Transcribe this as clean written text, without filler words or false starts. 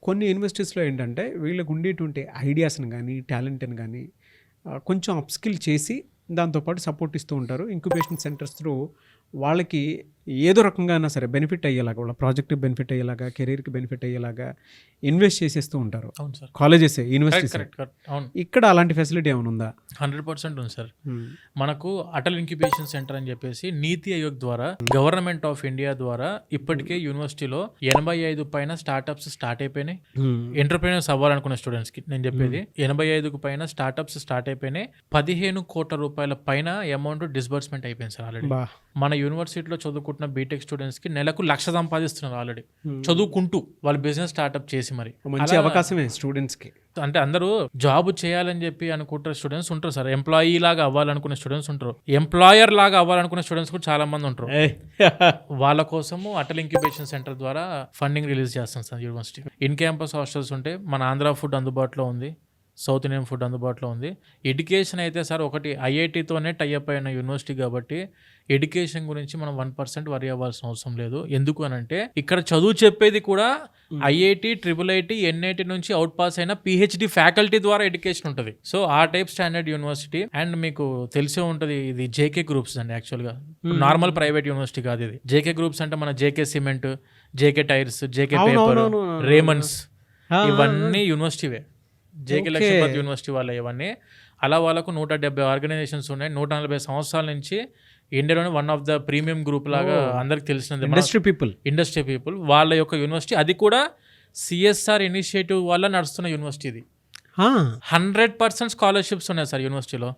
కొన్ని యూనివర్సిటీస్లో ఏంటంటే వీళ్ళకు ఉండేటువంటి ఐడియాస్ని కానీ టాలెంట్ని కానీ కొంచెం అప్స్కిల్ చేసి దాంతోపాటు సపోర్ట్ ఇస్తూ ఉంటారు. ఇంక్యుబేషన్ సెంటర్స్ త్రూ వాళ్ళకి ఏదో రకంగా అయినా సరే బెనిఫిట్ అయ్యేలాగా, వాళ్ళ ప్రాజెక్ట్కి బెనిఫిట్ అయ్యేలాగా, కెరీర్కి బెనిఫిట్ అయ్యేలాగా ఇన్వెస్ట్ చేసేస్తూ ఉంటారు అవును సార్, కాలేజెస్, యూనివర్సిటీస్. కరెక్ట్. అవును, ఇక్కడ అలాంటి ఫెసిలిటీ ఏమైనా ఉందా? 100% ఉంది సార్. మనకు అటల్ ఇంక్యుబేషన్ సెంటర్ అని చెప్పేసి నీతి ఆయోగ్ ద్వారా, గవర్నమెంట్ ఆఫ్ ఇండియా ద్వారా ఇప్పటికే యూనివర్సిటీలో 85 పైన స్టార్ట్అప్స్ స్టార్ట్ అయిపోయినాయి. ఎంటర్ప్రీనర్స్ అవ్వాలనుకున్న స్టూడెంట్స్ కి నేను చెప్పేది 85 పైన స్టార్ట్అప్స్ స్టార్ట్ అయిపోయినాయి. 15 కోట్ల రూపాయల పైన అమౌంట్ డిస్బర్స్మెంట్ అయిపోయింది సార్ ఆల్రెడీ. మన యూనివర్సిటీలో చదువుకుంటున్న బీటెక్ స్టూడెంట్స్ కి నెలకు 1,00,000 సంపాదిస్తున్నారు ఆల్రెడీ చదువుకుంటూ, వాళ్ళు బిజినెస్ స్టార్ట్అప్ చేసి. మరి మంచి అవకాశమే స్టూడెంట్స్ కి. అంటే అందరూ జాబ్ చేయాలని చెప్పి అనుకుంటారు స్టూడెంట్స్ ఉంటారు సార్, ఎంప్లాయీ లాగా అవ్వాలనుకునే స్టూడెంట్స్ ఉంటారు, ఎంప్లాయర్ లాగా అవ్వాలనుకునే స్టూడెంట్స్ కూడా చాలా మంది ఉంటారు. వాళ్ళ కోసము అటల్ ఇంక్యుబేషన్ సెంటర్ ద్వారా ఫండింగ్ రిలీజ్ చేస్తాం sir university. In campus hostels ఉంటే మన ఆంధ్ర ఫుడ్ అందుబాటులో ఉంది, సౌత్ ఇండియన్ ఫుడ్ అందుబాటులో ఉంది. ఎడ్యుకేషన్ అయితే సార్ ఒకటి ఐఐటితోనే టైఅప్ అయిన యూనివర్సిటీ కాబట్టి ఎడ్యుకేషన్ గురించి మనం 1% వరి అవ్వాల్సిన అవసరం లేదు. ఎందుకు అనంటే ఇక్కడ చదువు చెప్పేది కూడా ఐఐటి, ట్రిపుల్ ఎన్ఐటి నుంచి అవుట్ పాస్ అయిన పిహెచ్డి ఫ్యాకల్టీ ద్వారా ఎడ్యుకేషన్ ఉంటుంది. సో ఆ టైప్ స్టాండర్డ్ యూనివర్సిటీ. అండ్ మీకు తెలిసే ఉంటుంది, ఇది జేకే గ్రూప్స్ అండి. యాక్చువల్గా నార్మల్ ప్రైవేట్ యూనివర్సిటీ కాదు ఇది. జేకే గ్రూప్స్ అంటే మన JK cement, JK tyres, JK paper, రేమన్స్, ఇవన్నీ యూనివర్సిటీవే. జేకే లక్ష్మీపతి యూనివర్సిటీ వాళ్ళ ఇవన్నీ. అలా వాళ్ళకు 170 ఆర్గనైజేషన్స్ ఉన్నాయి. 140 సంవత్సరాల నుంచి ఇండియాలోనే one of the premium group లాగా అందరికి తెలిసినది ఇండస్ట్రీ పీపుల్ వాళ్ళ యొక్క యూనివర్సిటీ. అది కూడా సిఎస్ఆర్ ఇనిషియేటివ్ వల్ల నడుస్తున్న యూనివర్సిటీ ఇది. 100% స్కాలర్షిప్స్ ఉన్నాయి సార్ యూనివర్సిటీలో.